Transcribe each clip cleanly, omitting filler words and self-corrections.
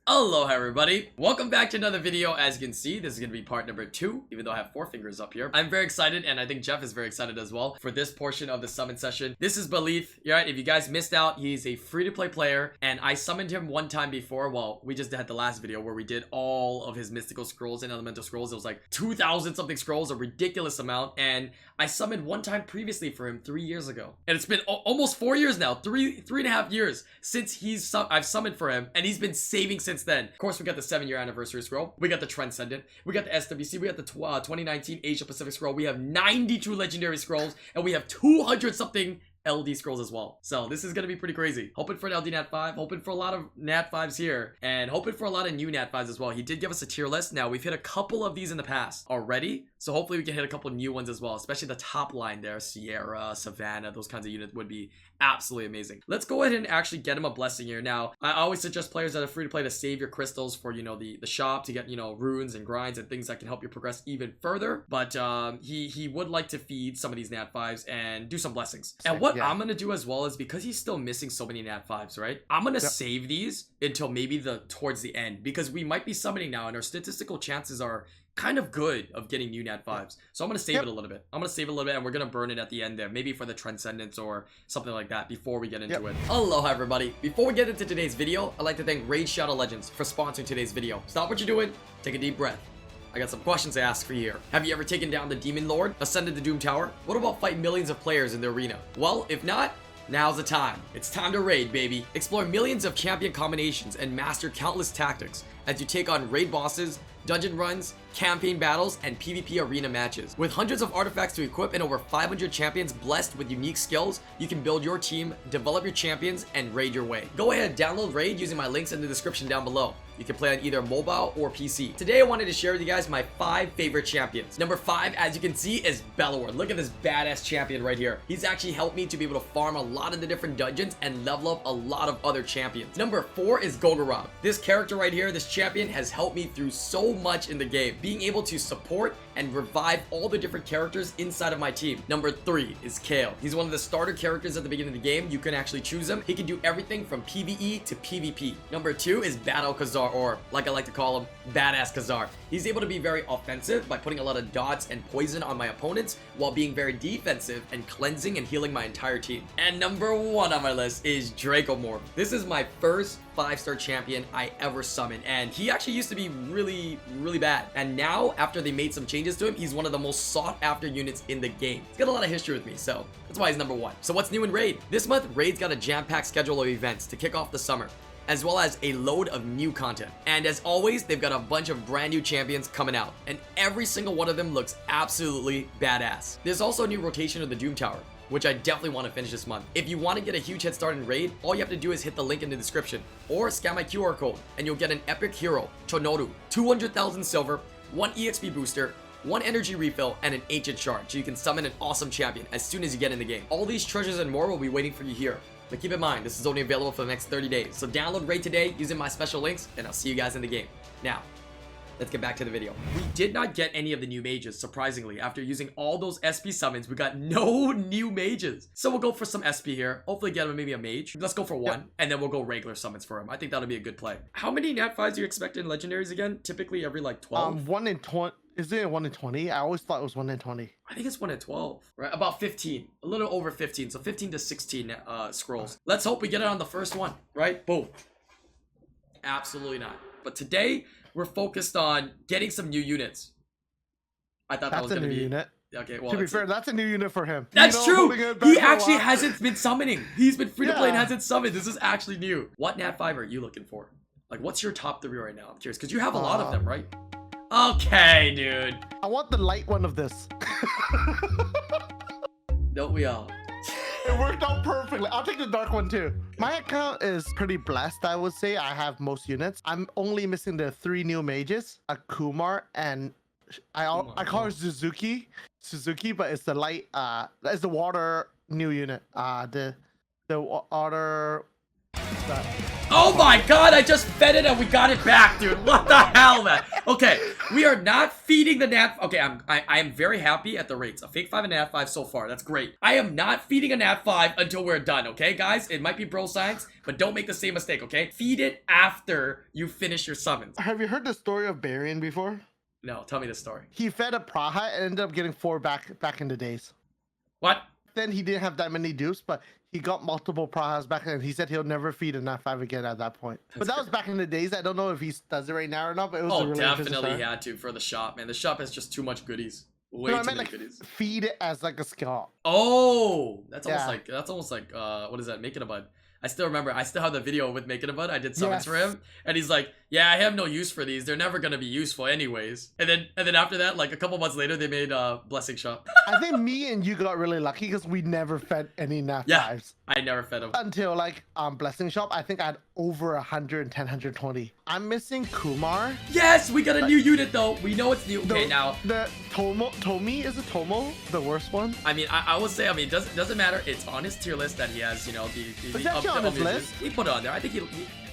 Aloha everybody, welcome back to another video. As you can see, this is going to be part number 2, even though I have 4 fingers up here. I'm very excited, and I think Jeff is very excited as well for this portion of the summon session. This is Belief, right? If you guys missed out, he's a free-to-play player, and I summoned him one time before. Well, we just had the last video where we did all of his mystical scrolls and elemental scrolls. It was like 2,000 something scrolls, a ridiculous amount, and I summoned one time previously for him 3 years ago. And it's been almost 4 years now, three and a half years since I've summoned for him, and he's been saving since then. Of course, we got the 7-year anniversary scroll, we got the Transcendent, we got the SWC, we got the 2019 Asia Pacific scroll, we have 92 legendary scrolls, and we have 200 something LD scrolls as well. So this is gonna be pretty crazy. Hoping for an LD Nat 5, hoping for a lot of Nat 5s here, and hoping for a lot of new Nat 5s as well. He did give us a tier list. Now, we've hit a couple of these in the past already, so hopefully we can hit a couple new ones as well, especially the top line there, Sierra, Savannah, those kinds of units would be absolutely amazing. Let's go ahead and actually get him a blessing here. Now, I always suggest players that are free to play to save your crystals for, the shop to get, runes and grinds and things that can help you progress even further. But he would like to feed some of these Nat 5s and do some blessings. And what I'm gonna do as well is, because he's still missing so many Nat 5s, right? I'm gonna save these until maybe towards the end, because we might be summoning now and our statistical chances are kind of good of getting new Nat 5s. So I'm gonna save it a little bit. And we're gonna burn it at the end there, maybe for the Transcendence or something like that before we get into it. Aloha everybody. Before we get into today's video, I'd like to thank Raid Shadow Legends for sponsoring today's video. Stop what you're doing, take a deep breath. I got some questions to ask for you here. Have you ever taken down the Demon Lord, ascended the Doom Tower? What about fighting millions of players in the arena? Well, if not, now's the time. It's time to raid, baby. Explore millions of champion combinations and master countless tactics as you take on raid bosses, dungeon runs, campaign battles, and PvP arena matches. With hundreds of artifacts to equip and over 500 champions blessed with unique skills, you can build your team, develop your champions, and raid your way. Go ahead, download Raid using my links in the description down below. You can play on either mobile or PC. Today, I wanted to share with you guys my 5 favorite champions. Number 5, as you can see, is Bellower. Look at this badass champion right here. He's actually helped me to be able to farm a lot of the different dungeons and level up a lot of other champions. Number 4 is Gogorob. This character right here, this champion, has helped me through so much in the game, being able to support and revive all the different characters inside of my team. Number 3 is Kale. He's one of the starter characters at the beginning of the game. You can actually choose him. He can do everything from PvE to PvP. Number 2 is Battle Khazar, or like I like to call him, Badass Khazar. He's able to be very offensive by putting a lot of dots and poison on my opponents, while being very defensive and cleansing and healing my entire team. And number 1 on my list is Dracomorph. This is my first 5-star champion I ever summoned, and he actually used to be really bad, and now after they made some changes to him, he's one of the most sought after units in the game. He's got a lot of history with me, so that's why he's number 1. So what's new in Raid? This month, Raid's got a jam-packed schedule of events to kick off the summer, as well as a load of new content. And as always, they've got a bunch of brand new champions coming out, and every single one of them looks absolutely badass. There's also a new rotation of the Doom Tower, which I definitely want to finish this month. If you want to get a huge head start in Raid, all you have to do is hit the link in the description, or scan my QR code, and you'll get an epic hero, Chonoru, 200,000 silver, 1 EXP booster, 1 energy refill, and an ancient shard, so you can summon an awesome champion as soon as you get in the game. All these treasures and more will be waiting for you here. But keep in mind, this is only available for the next 30 days. So download Raid today using my special links, and I'll see you guys in the game. Now, let's get back to the video. We did not get any of the new mages, surprisingly. After using all those SP summons, we got no new mages. So we'll go for some SP here. Hopefully get him maybe a mage. Let's go for 1, and then we'll go regular summons for him. I think that'll be a good play. How many Nat 5s do you expect in legendaries again? Typically every like 12? 1 in 20. Is it 1 in 20? I always thought it was 1 in 20. I think it's 1 in 12, right? About 15, a little over 15. So 15 to 16 scrolls. Let's hope we get it on the first one, right? Boom. Absolutely not. But today, we're focused on getting some new units. I thought that was going to be... unit. Okay, well, to be fair, that's a new unit for him. That's true. He actually hasn't been summoning. He's been free to play and hasn't summoned. This is actually new. What Nat 5 are you looking for? Like, what's your top 3 right now? I'm curious, because you have a lot of them, right? Okay, dude. I want the light one of this. Don't we all? It worked out perfectly. I'll take the dark one too. My account is pretty blessed, I would say. I have most units. I'm only missing the 3 new mages, a Kumar, and I call her Suzuki, but it's the light. It's the water new unit. The water. Oh my god, I just fed it and we got it back, dude. What the hell, man? Okay, we are not feeding the Nat. Okay, I am very happy at the rates. A fake 5 and a Nat 5 so far. That's great. I am not feeding a Nat 5 until we're done, okay, guys? It might be bro science, but don't make the same mistake, okay? Feed it after you finish your summons. Have you heard the story of Barian before? No, tell me the story. He fed a Praha and ended up getting 4 back in the days. What? Then he didn't have that many dupes, but he got multiple Prahas back, and he said he'll never feed a Nat 5 again at that point. But that was back in the days. I don't know if he does it right now or not, but it was a really definitely he had to for the shop, man. The shop has just too much goodies. Way too many goodies. Feed it as like a skill. Oh, that's almost like what is that? Making a bud. I still remember. I still have the video with Making a Bud. I did summons for him, and he's like, "Yeah, I have no use for these. They're never gonna be useful anyways." And then after that, like a couple months later, they made Blessing Shop. I think me and you got really lucky because we never fed any Nat 5s. I never fed them until like Blessing Shop. I think I had over 110, 120. I'm missing Kumar. Yes, we got a new unit though. We know it's new. Okay, now the Tomi is it Tomo the worst one? I mean, I will say, I mean, it doesn't matter. It's on his tier list that he has. You know, the on his list. He put it on there. I think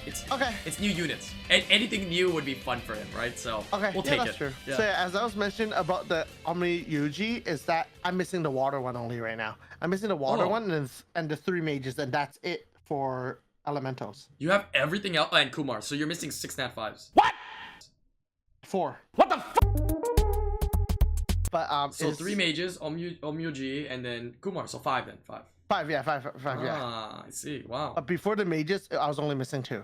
it's okay. It's new units, and anything new would be fun for him, right? So we'll take that's it. True. Yeah. So as I was mentioning about the Omni Yuji, is that I'm missing the water one only right now. I'm missing the water one and the 3 mages, and that's it for elementals. You have everything else and Kumar, so you're missing 6 Nat 5s. What? 4. What the f? But so 3 mages, Omyuji, and then Kumar. So 5 then. 5. 5, yeah. I see. Wow. Before the mages, I was only missing 2.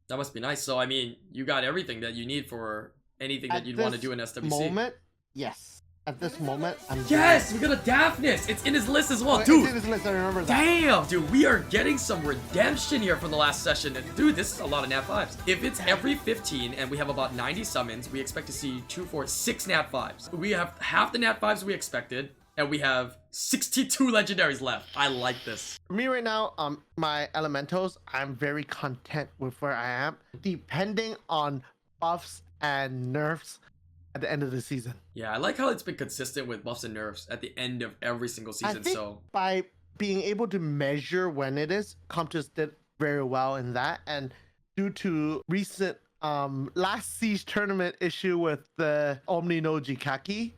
That must be nice. So I mean, you got everything that you need for anything that you'd want to do in SWC. Moment, yes. At this moment, Yes, we got a Daphnis. It's in his list as well, dude. It's in his list. I remember that. Damn, dude, we are getting some redemption here from the last session. And dude, this is a lot of Nat 5s. If it's every 15 and we have about 90 summons, we expect to see 2, 4, 6 Nat 5s. We have half the Nat 5s we expected, and we have 62 legendaries left. I like this. For me right now, my elementals, I'm very content with where I am, depending on buffs and nerfs at the end of the season. Yeah, I like how it's been consistent with buffs and nerfs at the end of every single season. I think by being able to measure when it is, Comptus did very well in that. And due to recent last siege tournament issue with the Omni no Jikaki,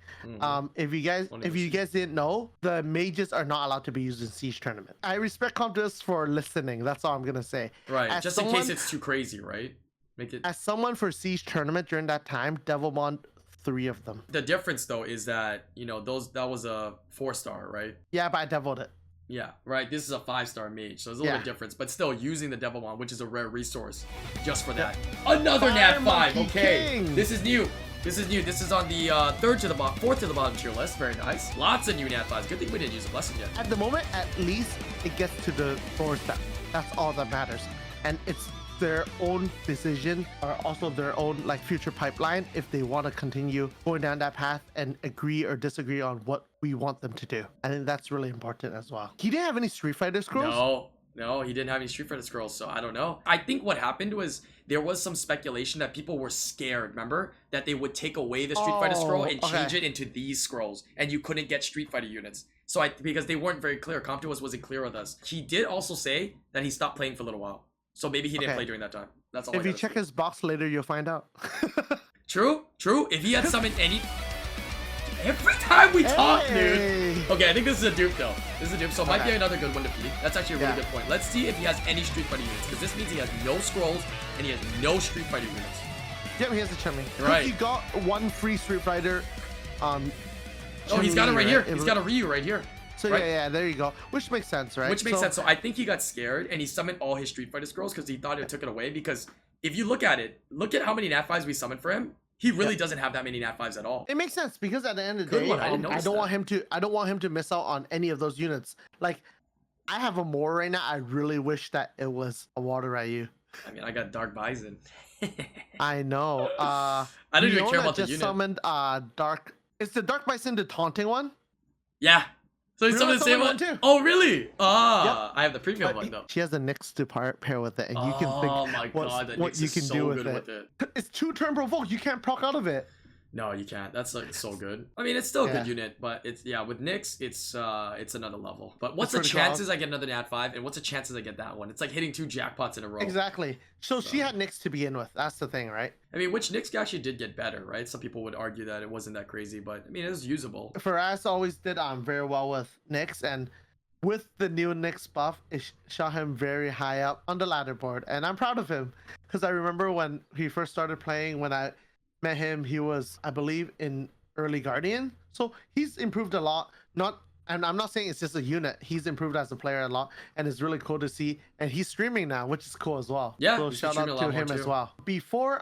if you guys didn't know, the mages are not allowed to be used in siege tournament. I respect Comptus for listening. That's all I'm gonna say. Right, just in case it's too crazy, right? Make it. As someone for siege tournament during that time, Devilmon 3 of them. The difference though is that, you know, that was a 4-star, right? Yeah, but I deviled it. Yeah, right. This is a 5-star mage, so there's a little bit difference, but still using the Devilmon, which is a rare resource, just for that. Another Nat 5. Okay, this is new. This is on the 4th to the bottom tier list. Very nice. Lots of new Nat 5s. Good thing we didn't use a blessing yet. At the moment, at least it gets to the 4th step. That's all that matters, and it's their own decision, or also their own like future pipeline, if they want to continue going down that path and agree or disagree on what we want them to do. I think that's really important as well. He didn't have any Street Fighter scrolls. No, he didn't have any Street Fighter scrolls, so I don't know. I think what happened was there was some speculation that people were scared, remember? That they would take away the Street Fighter scroll and change it into these scrolls, and you couldn't get Street Fighter units. So because they weren't very clear, Comptus wasn't clear with us. He did also say that he stopped playing for a little while. So maybe he didn't play during that time. That's all. If you check his box later, you'll find out. True. If he had summoned any... Every time we talk, dude. Okay, I think this is a dupe, though. This is a dupe, so it might be another good one to feed. That's actually a really good point. Let's see if he has any Street Fighter units, because this means he has no scrolls, and he has no Street Fighter units. Yep, he has the Chun-Li. Right. He got 1 free Street Fighter. Oh, he's got it right here. He's got a Ryu right here. So yeah, there you go. Which makes sense, right? Which makes sense. So I think he got scared and he summoned all his Street Fighter scrolls because he thought it took it away. Because if you look at it, look at how many Nat 5s we summoned for him. He really doesn't have that many Nat 5s at all. It makes sense because at the end of the day, I don't want him to miss out on any of those units. Like, I have a Moor right now. I really wish that it was a Water Ryu. I mean, I got Dark Bison. I know. I don't even care about the unit. Just summoned Dark. Is the Dark Bison the taunting one? Yeah. So he's summoned the same one too. Oh really? I have the premium one though. She has a Nyx to pair with it, and you can think what you can do with it. It's 2-turn provoke. You can't proc out of it. No, you can't. That's like so good. I mean, it's still a Yeah. good unit, but it's with Nyx, it's another level. But what's It's the pretty chances I get another Nat 5 and what's the chances I get that one? It's like hitting 2 jackpots in a row. Exactly. So she had Nyx to begin with. That's the thing, right? I mean, which Nyx actually did get better, right? Some people would argue that it wasn't that crazy, but I mean, it was usable. Faraz always did very well with Nyx, and with the new Nyx buff, it shot him very high up on the ladder board, and I'm proud of him because I remember when he first started playing. When I met him, he was, I believe, in early Guardian, so he's improved a lot. And I'm not saying it's just a unit. He's improved as a player a lot, and it's really cool to see. And he's streaming now, which is cool as well. Yeah, so he's shout out streaming a to lot more him as too. well. Before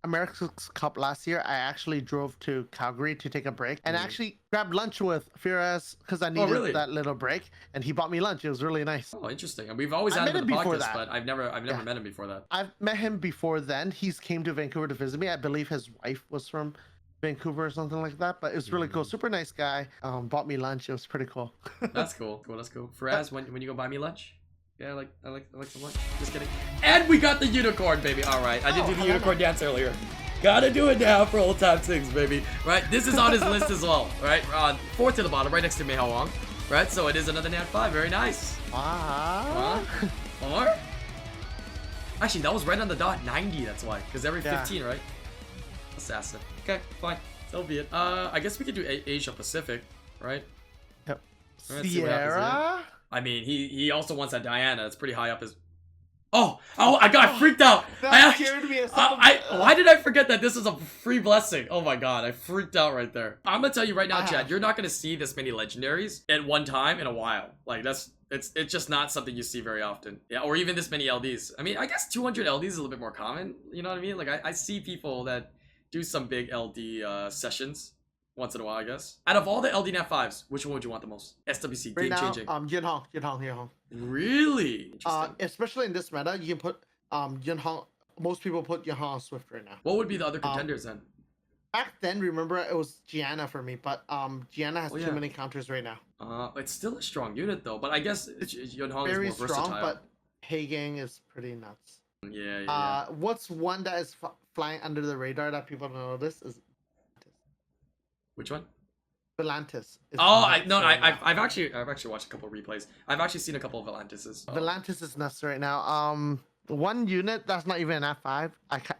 America's Cup last year, I actually drove to Calgary to take a break and actually grabbed lunch with Firas because I needed really? that little break, and he bought me lunch. It was really nice. Oh, interesting. And we've always I had him met in the him before podcast, that. but I've never Yeah. met him before that. I've met him before then. He's came to Vancouver to visit me. I believe his wife was from Vancouver or something like that, but it was really cool. Super nice guy. Bought me lunch. It was pretty cool. That's cool. That's cool. Faraz, when you go buy me lunch? Yeah, I like some lunch. Just kidding. And we got the unicorn, baby. All right, I did do the unicorn dance earlier. Gotta do it now for old time's sakes, baby. Right, this is on his list as well. Right, fourth to the bottom, right next to Mei Wong. Right, so it is another Nat 5. Very nice. Or actually, that was right on the dot. 90. That's why, because every 15, right? Assassin. Okay, fine. So be it. I guess we could do Asia Pacific, right? Yep. Let's see what happens Sierra. here. I mean, he also wants that Diana. It's pretty high up his. Oh, I got freaked out. That scared me. Why did I forget that this is a free blessing? Oh my god, I freaked out right there. I'm gonna tell you right now, Chad, you're not gonna see this many legendaries at one time in a while. Like it's just not something you see very often. Yeah, or even this many LDs. I mean, I guess 200 LDs is a little bit more common. You know what I mean? Like I see people that do some big LD sessions once in a while, I guess. Out of all the LD Nat 5s, which one would you want the most? SWC, Right game now, changing. Yunhong. Really? Interesting. Especially in this meta, you can put Yunhong. Most people put Yunhong on Swift right now. What would be the other contenders then? Back then, remember, it was Gianna for me, but Gianna has too many counters right now. It's still a strong unit though, but I guess Yunhong Very is more strong, versatile. but Hagang is pretty nuts. Yeah. What's one that is flying under the radar that people don't notice is Which one? Volantis. I've actually watched a couple of replays. I've actually seen a couple of Volantises. Volantis is nuts right now. One unit that's not even an F5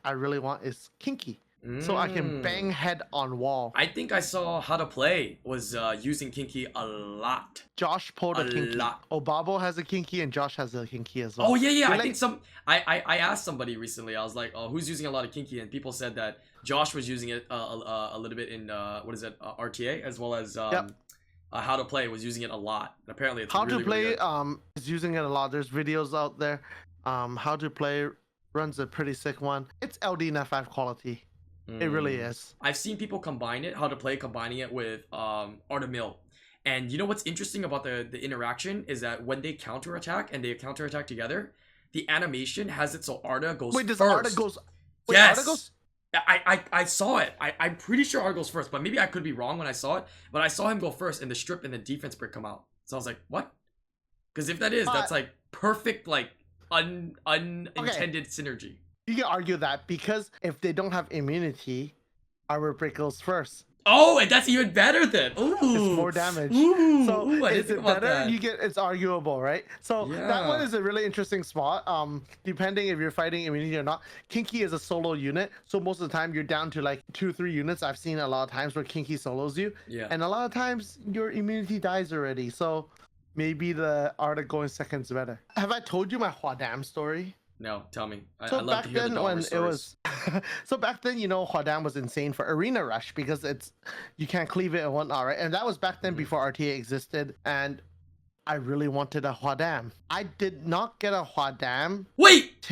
I really want is Kinky. So I can bang head on wall. I think I saw How to Play was using Kinky a lot. Josh pulled a Kinky. lot. Obabo has a Kinky and Josh has a Kinky as well. Oh yeah. They're I think I asked somebody recently. I was like, oh, who's using a lot of Kinky? And people said that Josh was using it a little bit in RTA, as well as How to Play was using it a lot. And apparently it's How really, to Play really good. is using it a lot. There's videos out there. How to Play runs a pretty sick one. It's LD Nat 5 quality. It really is. I've seen people combine it, How to Play, combining it with Art of Mill. And you know what's interesting about the interaction is that when they counterattack and they counterattack together, the animation has it so Arda goes Wait, does first. Arda goes? Wait, Yes. Arda goes? I saw it. I'm pretty sure Arda goes first, but maybe I could be wrong when I saw it. But I saw him go first and the strip and the defense brick come out. So I was like, what? Because if that is, that's like perfect, like unintended synergy. You can argue that because if they don't have immunity, armor break goes first. Oh, and that's even better then. Ooh, it's more damage. I didn't is think it about better? that. It's arguable, right? So that one is a really interesting spot. Depending if you're fighting immunity or not. Kinky is a solo unit, so most of the time you're down to like 2-3 units. I've seen a lot of times where Kinky solos you, and a lot of times your immunity dies already. So maybe the art of going second is better. Have I told you my Huadam story? No, tell me. I So love back to hear the then Dahmer when it stories. was, so back then, you know, Huadam was insane for Arena Rush because you can't cleave it and whatnot, right? And that was back then before RTA existed, and I really wanted a Huadam. I did not get a Huadam. Wait!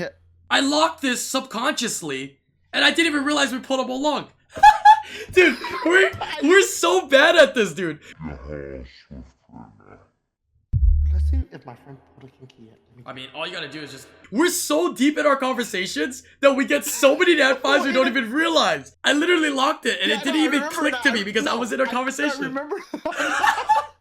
I locked this subconsciously, and I didn't even realize we pulled up along. Dude, we're so bad at this, dude. Let's see if my friend pulled a Kinky yet. I mean, all you gotta do is just... We're so deep in our conversations that we get so many Nat 5s we don't even realize. I literally locked it, and it didn't even click to me because I was in our conversation. I remember.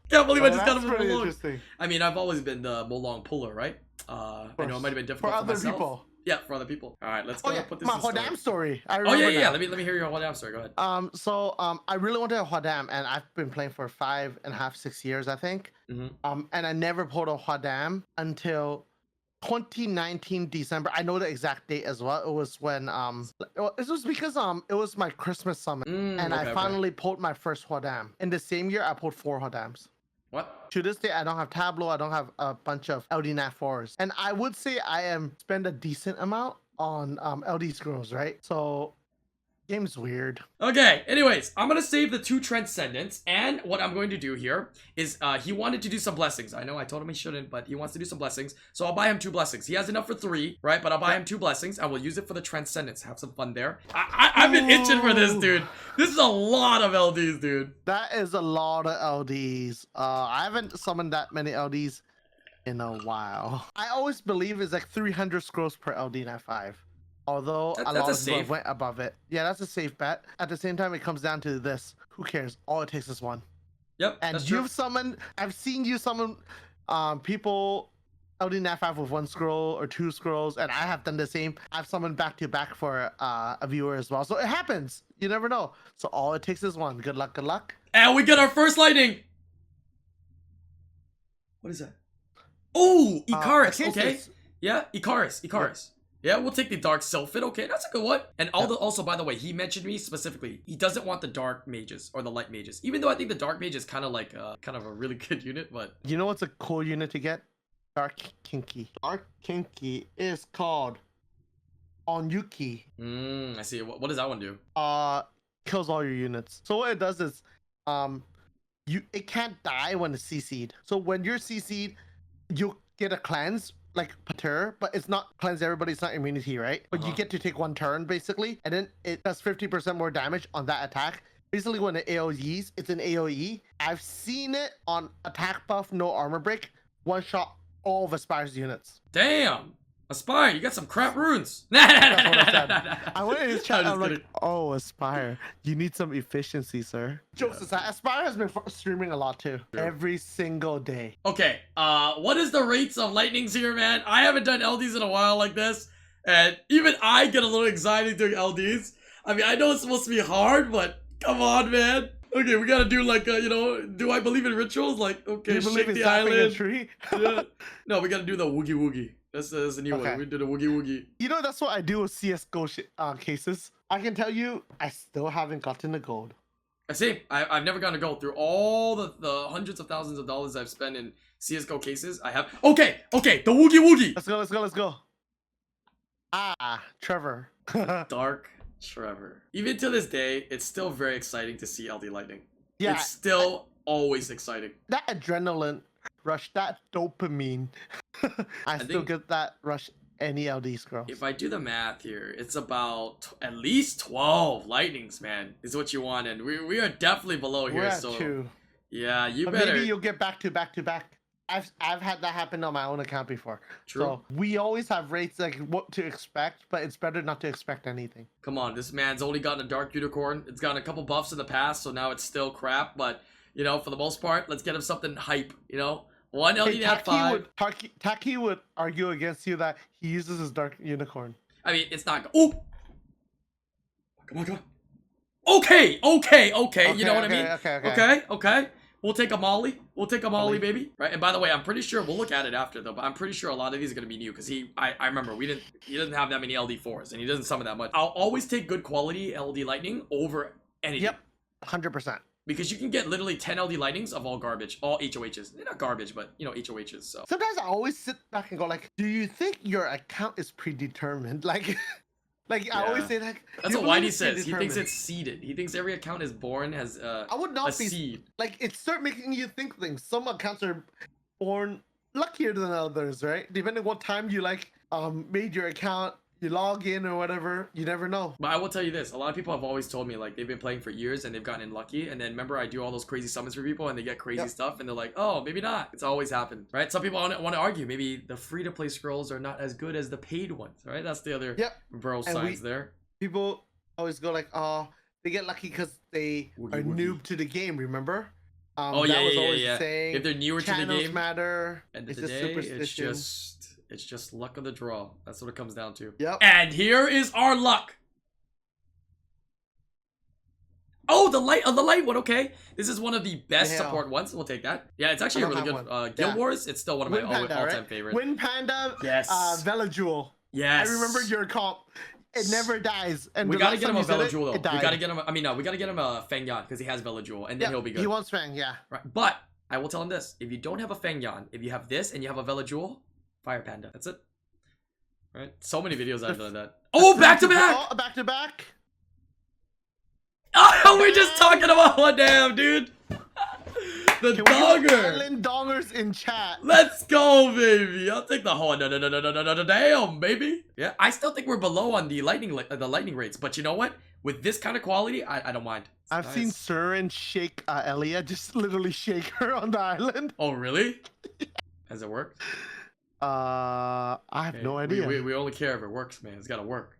Can't believe I just got him pretty Molong. interesting. I mean, I've always been the Molong puller, right? I know it might have been difficult for other myself. people. Yeah, for other people. All right, let's go Oh yeah, put this my in storage. Hwadam story. I Oh remember yeah. now. Let me hear your Hwadam story. Go ahead. I really wanted a Hwadam, and I've been playing for 5.5, 6 years, I think. And I never pulled a Hwadam until 2019 December. I know the exact date as well. It was when it was because it was my Christmas summon, and I finally pulled my first Hwadam. In the same year, I pulled 4 Hwadams. What? To this day, I don't have Tableau. I don't have a bunch of LD Nat 4s, and I would say I am spend a decent amount on LD scrolls, right? So game's weird. Okay, anyways, I'm gonna save the 2 Transcendence, and what I'm going to do here is, he wanted to do some blessings. I know I told him he shouldn't, but he wants to do some blessings, so I'll buy him 2 blessings. He has enough for 3, right? But I'll buy him 2 blessings, and we'll use it for the Transcendence. Have some fun there. I've been itching for this, dude. This is a lot of LDs, dude. That is a lot of LDs. I haven't summoned that many LDs in a while. I always believe it's like 300 scrolls per LD Nat 5. Although a lot of people went above it. Yeah, that's a safe bet. At the same time, it comes down to this. Who cares? All it takes is 1. Yep, and that's you've true. summoned, I've seen you summon people LD Nat 5 with 1 scroll or 2 scrolls, and I have done the same. I've summoned back to back for a viewer as well. So it happens. You never know. So all it takes is 1. Good luck, good luck. And we get our first lightning. What is that? Oh, Icarus. Okay. Yeah, Icarus. Yeah, we'll take the dark Sylphid. Okay, that's a good one. And also, by the way, he mentioned me specifically. He doesn't want the dark mages or the light mages. Even though I think the dark mage is kind of like kind of a really good unit, but you know what's a cool unit to get? Dark Kinky. Dark Kinky is called Onyuki. I see. What does that one do? Kills all your units. So what it does is it can't die when it's CC'd. So when you're CC'd, you get a cleanse like Pater, but it's not cleanse everybody, it's not immunity, right? But you get to take 1 turn basically, and then it does 50% more damage on that attack. Basically when it AoEs, it's an AoE. I've seen it on attack buff, no armor break, 1-shot all of Aspire's units. Damn! Aspire, you got some crap runes. That's what I said. I went in his chat, I'm like, oh, Aspire, you need some efficiency, sir. Jokes aside, Aspire has been streaming a lot too. Every single day. Okay, what is the rates of lightnings here, man? I haven't done LDs in a while like this, and even I get a little anxiety doing LDs. I mean, I know it's supposed to be hard, but come on, man. Okay, we gotta do like, you know, do I believe in rituals? Like, okay, you shake the island. A tree? Yeah. No, we gotta do the woogie woogie. That's a new one. We did a woogie woogie. You know, that's what I do with CSGO cases. I can tell you, I still haven't gotten the gold. I see. I've never gotten a gold through all the hundreds of thousands of dollars I've spent in CSGO cases. I have. Okay, the woogie woogie. Let's go. Ah, Trevor. Dark Trevor. Even to this day, it's still very exciting to see LD Lightning. Yeah. It's still always exciting. That adrenaline rush, that dopamine. I still get that rush any LD scroll. If I do the math here, it's about at least 12 lightnings, man, is what you want. And we are definitely below here. We're at so 2. Yeah, but better. Maybe you'll get back to back. I've had that happen on my own account before. True. So we always have rates like what to expect, but it's better not to expect anything. Come on, this man's only gotten a dark unicorn. It's gotten a couple buffs in the past, so now it's still crap. But you know, for the most part, let's get him something hype. You know, 1 LD Nat 5. Taki would argue against you that he uses his dark unicorn. I mean, it's not. Oh, come on. Okay. You know what I mean? Okay. We'll take a Molly. Baby. Right. And by the way, I'm pretty sure we'll look at it after though. But I'm pretty sure a lot of these are gonna be new because I remember he doesn't have that many LD4s and he doesn't summon that much. I'll always take good quality LD Lightning over anything. Yep, 100%. Because you can get literally 10 LD Lightnings of all garbage, all HOHs. They're not garbage, but you know, HOHs. So sometimes I always sit back and go like, do you think your account is predetermined? Like I always say like, that's what Whitey says. He thinks it's seeded. He thinks every account is born as I would not be seed. Like it start making you think things. Some accounts are born luckier than others, right? Depending what time you made your account, you log in or whatever, you never know. But I will tell you this, a lot of people have always told me like they've been playing for years and they've gotten in lucky, and then remember I do all those crazy summons for people and they get crazy stuff and they're like, oh, maybe not. It's always happened, right? Some people want to argue maybe the free-to-play scrolls are not as good as the paid ones, right? That's the other bro signs there. People always go like, oh, they get lucky because they are noob to the game, remember? That was always saying, if they're newer to the game, matter. End of the day, it's It's just luck of the draw. That's what it comes down to. Yep. And here is our luck. Oh, the light one. Okay, this is one of the best support ones. We'll take that. Yeah, it's actually a really good. Guild Wars. It's still one of my all-time favorites. Wind Panda. Yes. Velajewel. Yes. I remember your comp. It never dies. And we gotta get him a Velajewel though. We gotta get him. We gotta get him a Fangyan because he has Velajewel, and then he'll be good. He wants Fang, yeah. Right, but I will tell him this: if you don't have a Fangyan, if you have this and you have a Velajewel, Fire Panda. That's it. Right? So many videos I've done that. Oh, back to back. Oh, back to back. Oh, we're just talking about one. Damn, dude. The donger. Island dongers in chat. Let's go, baby. I'll take the whole no, damn, baby. Yeah, I still think we're below on the lightning rates, but you know what? With this kind of quality, I don't mind. I've seen Surin shake Elia, just literally shake her on the island. Oh, really? Has it worked? I have no idea. We only care if it works, man. It's gotta work.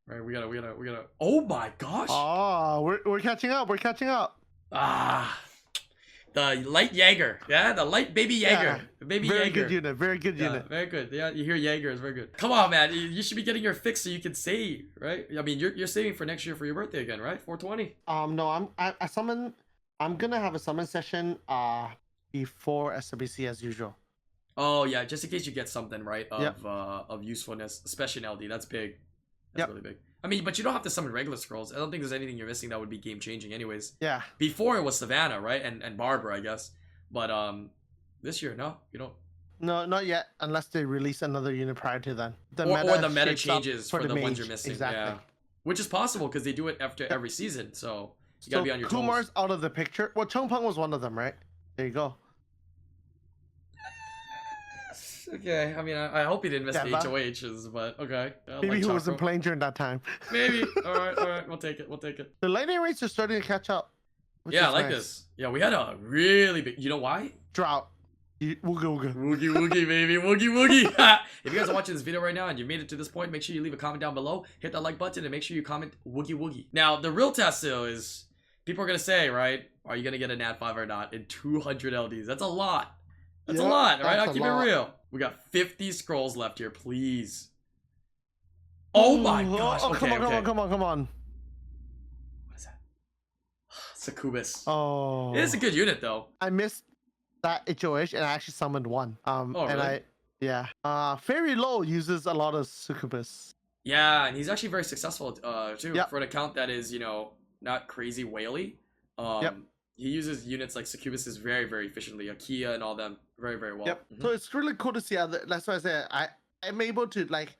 Right? We gotta. Oh my gosh. Oh, we're catching up. We're catching up. Ah. The light Jaeger, yeah, the light baby Jaeger, Yeah. the baby Very Jaeger. good unit, very good Yeah, unit. very good. Yeah, you hear Jaeger is very good. Come on, man, you should be getting your fix so you can save, right? I mean, you're saving for next year for your birthday again, right? 420. No, I summon. I'm gonna have a summon session before SWC as usual. Oh yeah, just in case you get something right of usefulness, especially in LD. That's big. That's really big. I mean, but you don't have to summon regular scrolls. I don't think there's anything you're missing that would be game changing, anyways. Yeah. Before it was Savannah, right, and Barbara, I guess. But this year, no, you don't. No, not yet, unless they release another unit prior to then. Or the meta changes for the mage. ones you're missing. Exactly. Yeah. Which is possible because they do it after every season, so you gotta be on your toes. Kumar's out of the picture. Well, Chongpeng was one of them, right? There you go. Okay, I mean, I hope he didn't miss the HOHs, but okay. Maybe he wasn't playing during that time. Maybe. All right, we'll take it. The lightning rates are starting to catch up. Yeah, I like this. Yeah, we had a really big. You know why? Drought. Woogie woogie. Woogie woogie, baby. Woogie woogie. If you guys are watching this video right now and you made it to this point, make sure you leave a comment down below. Hit that like button and make sure you comment woogie woogie. Now, the real test though is people are going to say, right? Are you going to get a Nat 5 or not in 200 LDs? That's a lot. That's a lot, right? I'll keep it real. We got 50 scrolls left here, please. Oh my gosh. Oh, okay, come on. What is that? Succubus. Oh. It is a good unit, though. I missed that HOH and I actually summoned one. Really? Fairy Low uses a lot of Succubus. Yeah, and he's actually very successful, too. For an account that is, you know, not crazy whaley. He uses units like Succubus very, very efficiently. Akia and all them very, very well. So it's really cool to see how that's why I say I'm able to like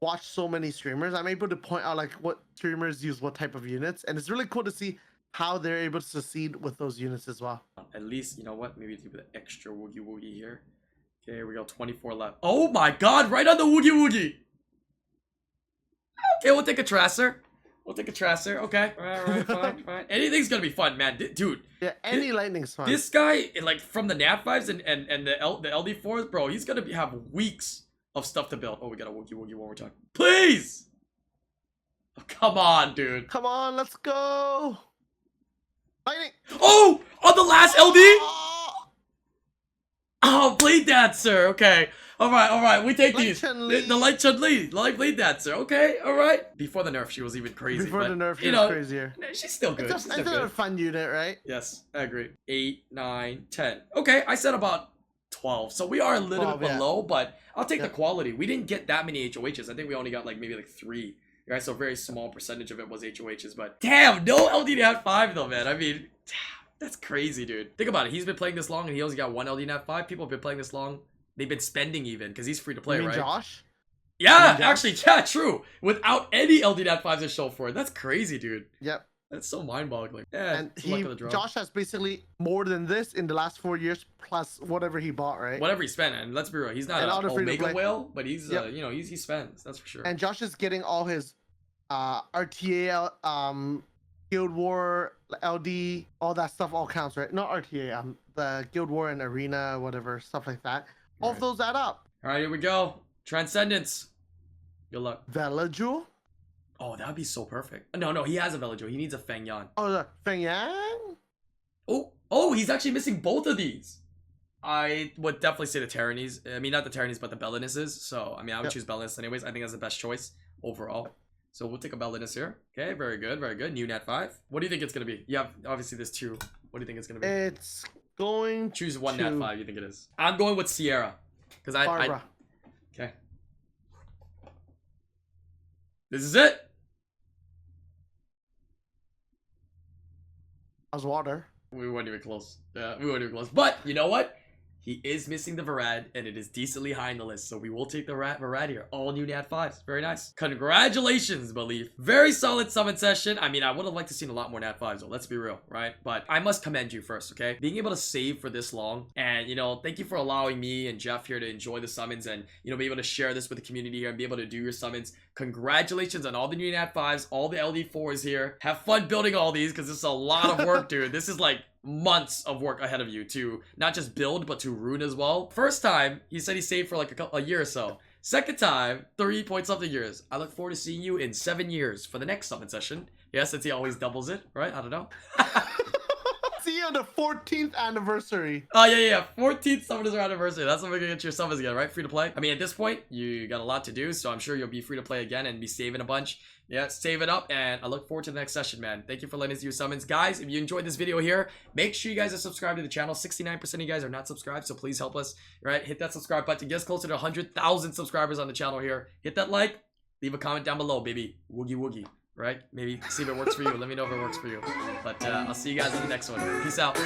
watch so many streamers. I'm able to point out like what streamers use what type of units, and it's really cool to see how they're able to succeed with those units as well. At least, you know what? Maybe do the extra woogie woogie here. Okay, here we go. 24 left. Oh my god, right on the woogie woogie. Okay, we'll take a Trasser. Okay. All right, fine. Anything's gonna be fun, man. Dude. Yeah, any lightning's fun. This guy, like, from the Nat 5s and the LD4s, bro, he's gonna have weeks of stuff to build. Oh, we got a woogie woogie one more time. Please! Oh, come on, dude. Come on, let's go. Lightning. Oh! On the last LD? Oh, Blade Dancer. Okay. All right. We take these. The light Chun-Li. The light Blade Dancer. Okay. All right. Before the nerf, she was even crazy. Before the nerf, she was crazier. She's still good. It's a fun unit, right? Yes, I agree. 8, 9, 10. Okay, I said about 12. So we are a little bit below, but I'll take the quality. We didn't get that many HOHs. I think we only got maybe 3. Right, so a very small percentage of it was HOHs. But damn, no LD Nat 5 though, man. I mean, that's crazy, dude. Think about it. He's been playing this long and he only got 1 LD Nat 5. People have been playing this long. They've been spending even because he's free to play, right? Josh? Yeah, actually, true. Without any LD Nat 5s to show for it. That's crazy, dude. Yep. That's so mind-boggling. Yeah, and Josh has basically more than this in the last 4 years plus whatever he bought, right? Whatever he spent, and let's be real, he's not an Omega whale, but he's you know, he spends. That's for sure. And Josh is getting all his RTA, Guild War, LD, all that stuff all counts, right? Not RTA, the Guild War and Arena, whatever, stuff like that. All of those add up. All right, here we go. Transcendence. Good luck. Velajewel? Oh, that would be so perfect. No, he has a Velajewel. He needs a Fangyan. Oh, the Fangyan? Oh, he's actually missing both of these. I would definitely say the Tyrannies. I mean, not the Tyrannies, but the Bellinuses. So, I mean, I would Yep. choose Bellinus anyways. I think that's the best choice overall. So we'll take a Bellinus here. Okay, very good, very good. New Nat 5. What do you think it's going to be? Yeah, obviously there's 2. What do you think it's going to be? It's going Choose one to Nat 5 you think it is. I'm going with Sierra. Because I... Barbara. Okay. This is it. How's water? We weren't even close. We weren't even close. But, you know what? He is missing the Varad, and it is decently high in the list. So we will take the Varad here. All new Nat 5s. Very nice. Congratulations, Belief. Very solid summon session. I mean, I would have liked to seen a lot more Nat 5s, though. Let's be real, right? But I must commend you first, okay? Being able to save for this long. And, you know, thank you for allowing me and Jeff here to enjoy the summons and, you know, be able to share this with the community here and be able to do your summons. Congratulations on all the new Nat 5s, all the LD4s here. Have fun building all these because this is a lot of work, dude. This is like months of work ahead of you to not just build but to rune as well. First time he said he saved for like a year or so. Second time 3-point-something years. I look forward to seeing you in 7 years for the next summon session. Yeah, since he always doubles it, right? I don't know. See you on the 14th anniversary. Oh, yeah. 14th Summoners anniversary. That's when we're gonna get your summons again, right? Free to play. I mean, at this point, you got a lot to do, so I'm sure you'll be free to play again and be saving a bunch. Yeah, save it up, and I look forward to the next session, man. Thank you for letting us do your summons. Guys, if you enjoyed this video here, make sure you guys are subscribed to the channel. 69% of you guys are not subscribed, so please help us, right? Hit that subscribe button. Get us closer to 100,000 subscribers on the channel here. Hit that like. Leave a comment down below, baby. Woogie woogie. Right? Maybe see if it works for you. Let me know if it works for you. But I'll see you guys in the next one. Peace out.